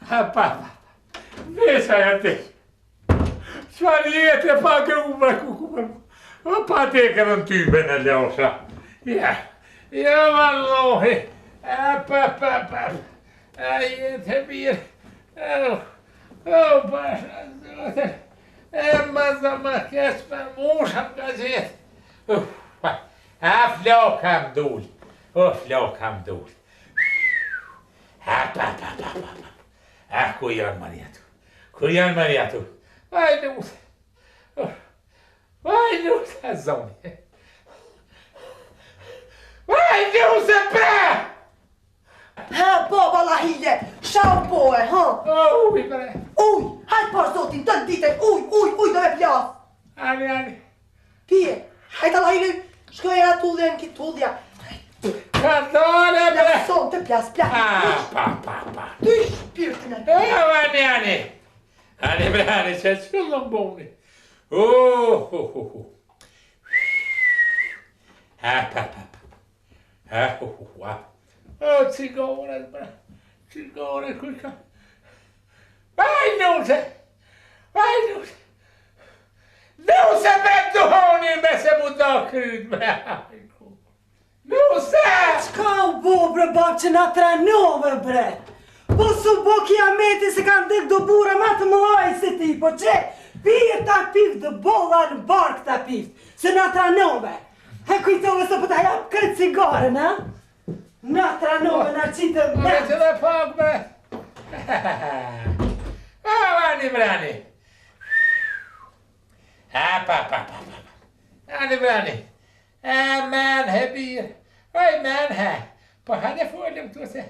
Pa. Vesha ja te. Çfarë jetë pa gruva kukupa. Pa te kërën tybe në losha. Ja, vallahi. Pa. Jetë mirë. Pasha zote. Ma zama kesh për musham ka gjithë. Flok kam dul. Flok kam dul. Pa. Ku janë Mariatu? Vaj lutë, zoni. Vaj lutë, pra! Baba la hile, shau poe, ha? Uj, bre. Uj, hajt par zotin, të në dite, uj, do me plas. Ani. Pije, hajta la hile, shkoj e na tullja në kitë tullja. Ka dole, bre. Plason të plas. Pa. Ty shpirtin e. Ani, bre, që qëllën boni. Cigare, bre. Cigare, kujka. Vaj nuse, bre, duhonin me se mu do kryt, bre. Nuse! Qka u bo, bre, bab, që na trenove, bre? Po su bo kiameti se kanë dek do bura ma të mëlaj si ti, po që? Pije ta pift dë bolla në bark ta pift, se na trenove. He kujtove se po ta jap këtë cigare, na? Na trenove, na qitë me. Bre, që dhe pak, bre. Ani, brani. Pa. Ani, brani. Men, he birë. Oj, men, he. Po, hade folëm të se.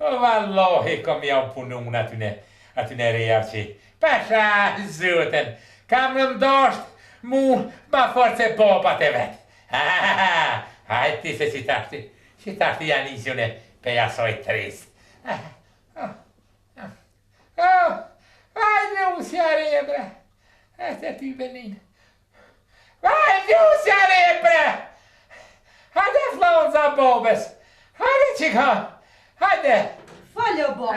Vallahi, kom ja punun atyne rejarqi. Pasha, zëten. Kam në mdosht mu ma force bobat e vet. Hajti se që tashti janë izjone pe jasoj trist. Vaj ljusjare, bre. Este ty benin. Vaj ljusjare, bre. Hajde flonza bobes. Hajde qika. Hajde. Falë, bo.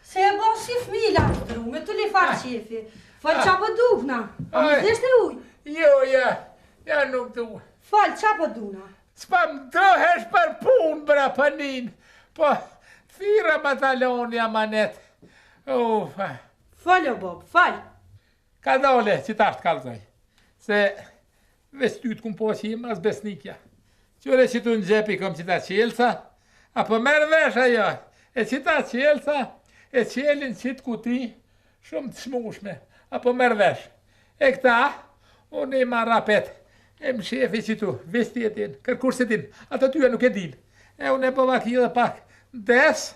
Se e bo shif mila të drume, të li farë shifi. Falë qa për dukna. A më zeshte uj? Jo, ja nuk du. Falë qa për duna. S'pa më dohesh për pun, bra pënin. Po, thira bataloni amanet. Falë, Bob, falë. Ka dole që tashtë kalzoj. Se vestyt kum po që i mas besnikja. Qore që tu në gjepi kom qita qelsa, apo merë vesh ajo. E qita qelsa, e qelin qitë kuti, shumë të shmushme, apo merë vesh. E këta, unë i ma rapet. E më shefi që tu, vestjetin, kërkursetin, ato tyja nuk e din. E unë e bëva ki dhe pak des,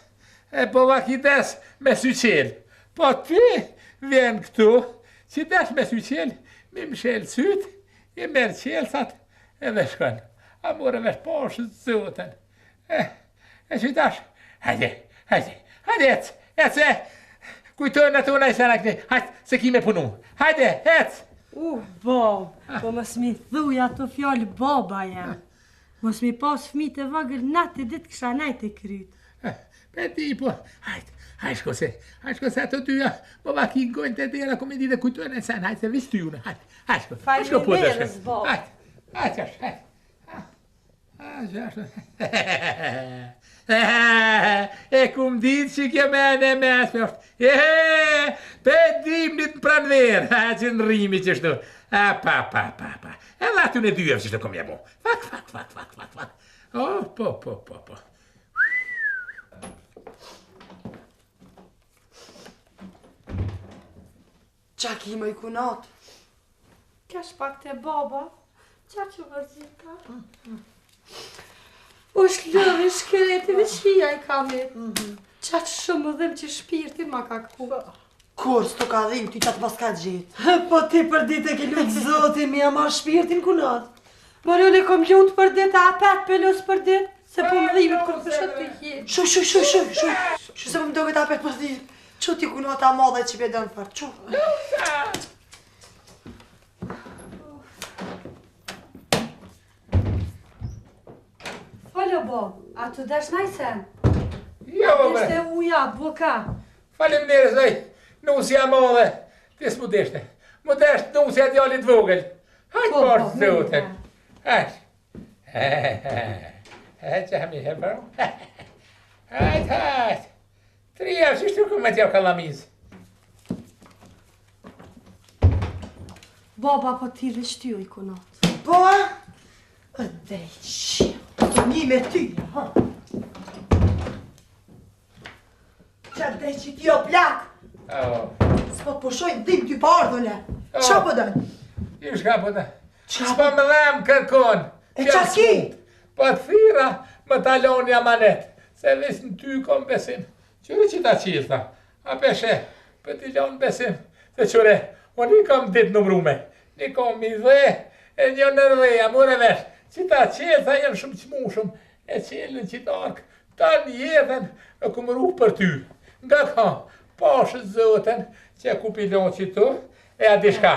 me syqel. Po ty vjen këtu, që des me syqel, mi më shel syt, i merë qelsat, edhe shkën. A mure vesh poshë zotën. E që tash, hajde, ece, kujtojnë ato në i sana këne, hajde, se ki me punu, hajde, ece. Bob, po mos mi thuj ato fjallë baba jam. Mos mi pas fmi të vagël natë ditë kësha najtë e kryt. Pe ti, po, hajde shko se ato dyja, po vaki ngojnë të dera, ko me di dhe kujtojnë e sana, hajde se visë ty une, hajde shko, Faleminderes, Bob. Hajde. E kum ditë që kjo mene me asme është. Pe dimnit në pranverë, që në rrimi që shtu. Pa. E latu në dyjeve që shtu kom jemo. Fak. Po. Qa ki më i kunat? Ka shpak të baba, qa që vërzita? O shlëve shkretive qia i kamit. Qa që shumë dhem që shpirtin ma ka ku. Kur s'to ka dhim, ty qatë pas ka gjithë. Po ti për dit e ke lutë zotin, mi amar shpirtin kunat. Por unë e kom lundë për dit, a pet pelos për dit, se po më dhimit kërë për shëtë të jetë. Shu, se po më doke ta pet për dit. Qu ti kunat a madhe që bedën farë, qu. Falë, Bob, a të desh najsen? Jo, Deshte muja, boka. Faleminderit, oj, nusja madhe. Ti s'mu deshte. Mu desht nusja djallit vogël. Hajt bashkë zoten. Hajt. Hajt që hemi hebro. Hajt. Trija, që shtu këmë t'ja kalamiz. Baba, po ti rështyu i kunat. Po? Dhejq. Të një me ty, ha? Qa dhejq i ti o plak? S'po të pushojnë dim ty pa ardhune. Qa po dojnë? Ju shka po të? S'po më dhem kërkon. E qa ki? Po të thira më taloni amanet. Se ves në ty kom besim. Qyre që ta qilta? A peshe, për t'i lonë besim. Se qyre, unë i kom dit numrume. Një kom i dhe, e një nërveja, mure vesh. Që ta qilta jenë shumë qmushum. E qilën që t'ark. Ta njetën e kumë ru për ty. Nga ka, pashë zoten, që ku pilon që tu, e a di shka.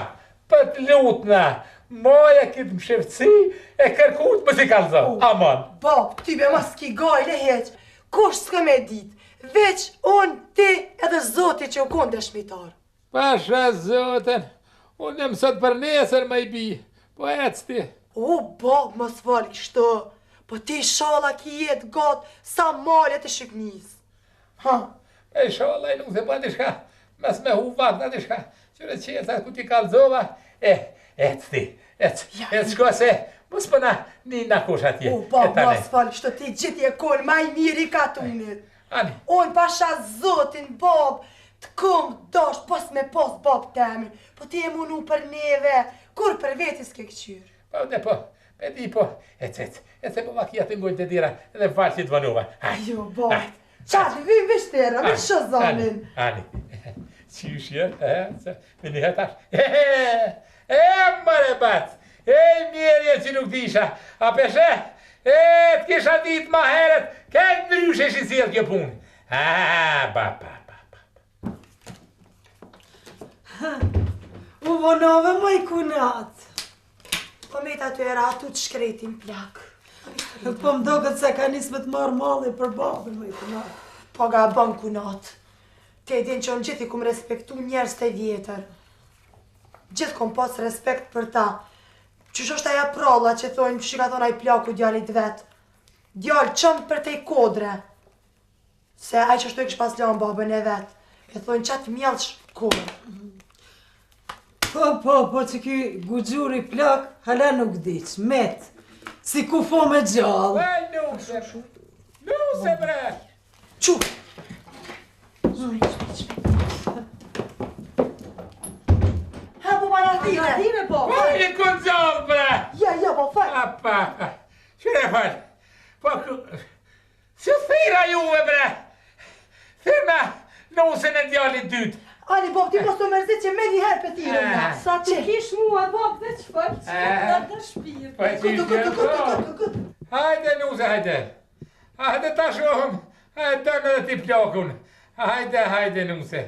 Për t'lutna, moja kitë më shëftësi, e kërkut më si kalzo. Aman. Bab, ty be mas ki gajle heq. Kush s'ka me dit? Veç unë, ti edhe zoti që u konë dëshmitar. Pasha zoten, unë më sot për nesër më i bi, po ec ti. O, bab, mos fal kështu. Po ti shala ki jetë gatë sa malet e shiknis. Ha? E shala i nuk se po di shka, mes me hu vakt në di shka. Qyre qesa ku ti kalzova, ec ti, ec shko se, mos pëna një në kush atje. O, bab, mos fal kështu, ti gjithi e konë maj miri ka tunit. Ani. Unë pasha zotin, bab, të këmë dosh pos me pos bab temin. Po ti e munu për neve, kur për vetis ke këqyrë. Po, dhe po, pe di po, ec po vakia të ngojnë të dira, edhe falë që të vanova. Ajo, bab, qatë, vim vishtera, me shozanin. Ani, qyshje, me një hetash. Mare bat, mjerje që nuk disha, a peshe? Të kisha dit ma heret, këtë ndryshe shi si kjo punë. Ba. U vonove më i kunat. Po me të atyra atu të shkretin plak. Po më do këtë se ka nisë me të marrë malli për babën më i kunat. Po ga ban kunat. Te din që unë gjithi kum respektu njerës të vjetër. Gjithë kom pas respekt për ta. Qysh është aja pralla që thojnë që ka thonë aj plaku djallit vetë. Djallë qëmë për te i kodre. Se aj që shtu i kështë pas lanë babën e vetë. E thojnë qatë mjallë shkodre. Po që ki gugjuri plak, hala nuk diq, met. Si ku fo me gjallë. Vaj, nuse bre. Qu! Ha, po manatine! Manatine, po! Vaj, i kun gjallë bre. Ja, po faj! Apa, qyre falë. Po, si thira juve bre. Thirna nusen e djallit dytë. Ali, Bob, ti mos të mërzit që me njëherë për tire nga. Sa të kish mua, Bob, dhe që fërë, që ka të shpirë. Po e qyshje, hajde nuse, hajde. Hajde ta shohëm. Hajde dërnë edhe ti plakun. Hajde nuse.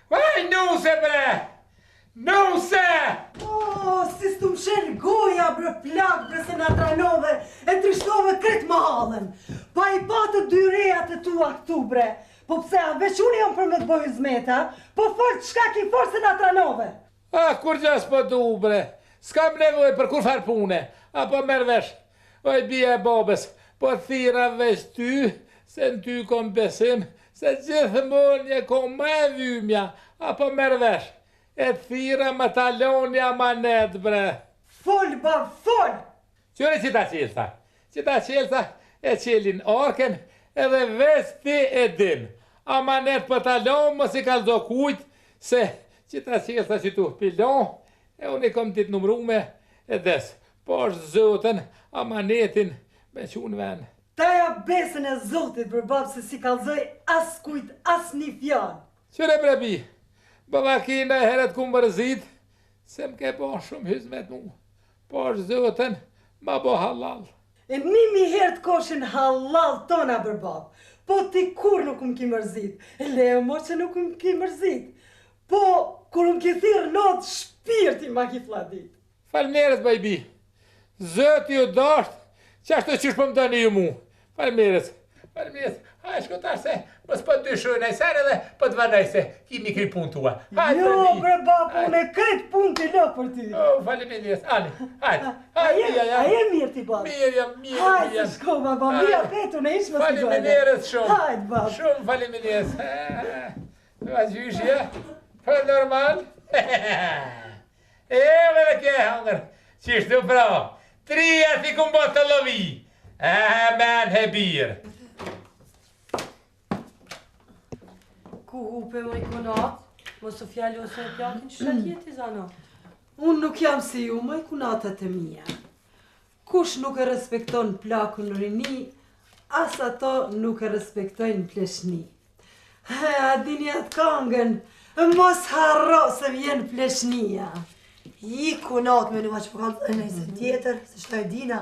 Vaj, nuse bre. Nuse! O, si s'tu më shenë goja, bre plak, bre se nga tranove, e trishtove kretë më halën. Pa i patë dy reja të tua këtu, bre. Po pse, veç unë jam për me të bojë zmeta, po fort qka ki fort se nga tranove. Kur gjas po du, bre. S'kam nevoj për kur farë pune. Apo merë vesh. Oj, bia e babes, po thira vesh ty, se në ty kom besim, se gjithë mënje kom me vymja. Apo merë vesh. E thira më taloni amanet, bre. Fol, bab, fol! Qëre që ta qelta? Që ta qelta e qelin orken, edhe vesti e din. Amanet për talon, mos i kalzo kujt, se që ta qelta që tu pilon, e unë i kom dit numrume, e des. Po është zotën, amanetin, me qunë ven. Taja besën e zotit, bre bab, se si kalzoj as kujt, as një fjallë. Qëre brebi, babakina e heret ku mërzit, se m'ke po shumë hizmet mu. Po është zotën, ma bo halal. E mimi herë të koshin halal tona, bre bab. Po ti kur nuk më ki mërzit, e leo mo që nuk më ki mërzit. Po, kur më ki thirë not, shpirti ma ki fladit. Falënderit, bajbi. Zoti ju dasht, që ashtë të qysh për më dëni ju mu. Falënderit. Hajde, shko tash se mos po të dyshojnë ai sen edhe po të vanoj se kimi kry punë tua. Jo, bre bab, unë e krejt punë të lë për ty. Oh, faleminderit. Hajde. A je mirë ti bab? Mirë jam. Hajde, shko baba, mirë petu në ishme si dojnë. Faleminderit shumë. Hajde bab. Shumë faleminderit. Va gjyshje, për normal. Edhe ke hangër. Qishtu pra, 3 ti kum bot të lovi. Men hebir. Ku hupe më i konat? Mos u fjallu ose e plakin, që jeti zano? Unë nuk jam si ju, ma i kunatët e mija. Kush nuk e respekton plakun në rini, as ato nuk e respektojnë pleshni. A dini atë kangën, mos harro se vjen pleshnia. I kunat me një ma që përkallë të nëjse tjetër, se shtaj dina.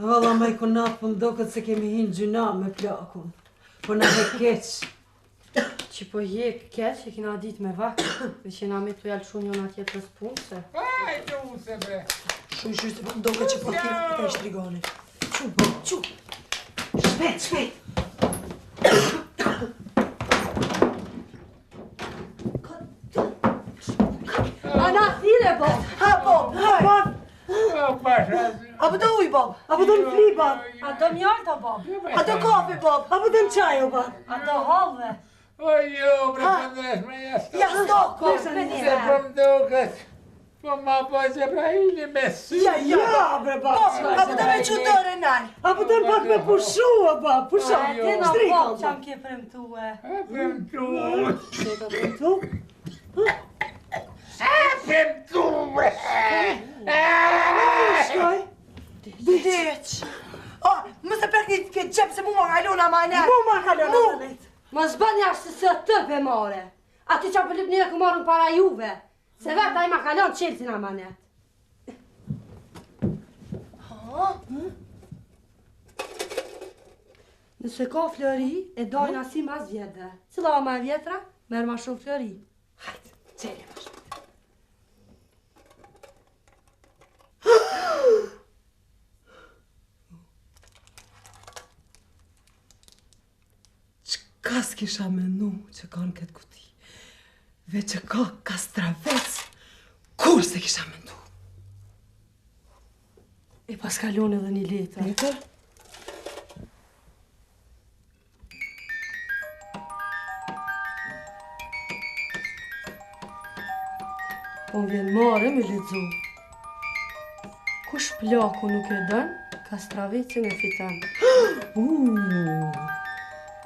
Valla ma i kunat për mdokët se kemi hinë gjuna me plakun. Po në he keq. Që po je keq, e kina dit me vakë, dhe që na me të jalë njona tjetër punë se. Hajde use bre. Shumë se për mdoke që për tjetër për të e shtrigoni. Qu. Shpet. Ana thire, bo! Ha, Bob, hajde. Apo do uj, Bob? Apo do në fli, Bob? A do mjallë të, bo? A do kafe, Bob? Apo do në qaj, Bob? A do halve? Ojo, bre, pëndesh me jashtë. Ja, stoko! Se po mdokët. Po ma bëjë pra hili me sy. Ja, bre, Bob. Apo do me qutore naj? Apo do në pak me pushu, Bob? Pushu. Ti në po që am ke premtue. Premtu. Se ka premtu? Premtu. Shkoj. Deq. Më se për këtë qepë se mu ma kalona ma net. Mu ma kalona ma net. Ma zbani ashtë se të pe more. A ti qa për lip një ku marrën para juve. Se vetë a i ma kalon qelësin a manet. Nëse ka flori, e dojnë asi mas vjetë. Cila ma vjetra, merë ma shumë flori. Hajtë, qelë ma shumë. Qka s'kisha menu që ka në këtë kuti? Ve që ka kastravec, kur se kisha mendu? E pas kalon edhe një letër. Letër? Po vjen mare me ledzu. Kush plaku nuk e dën, kastravecin e fitan.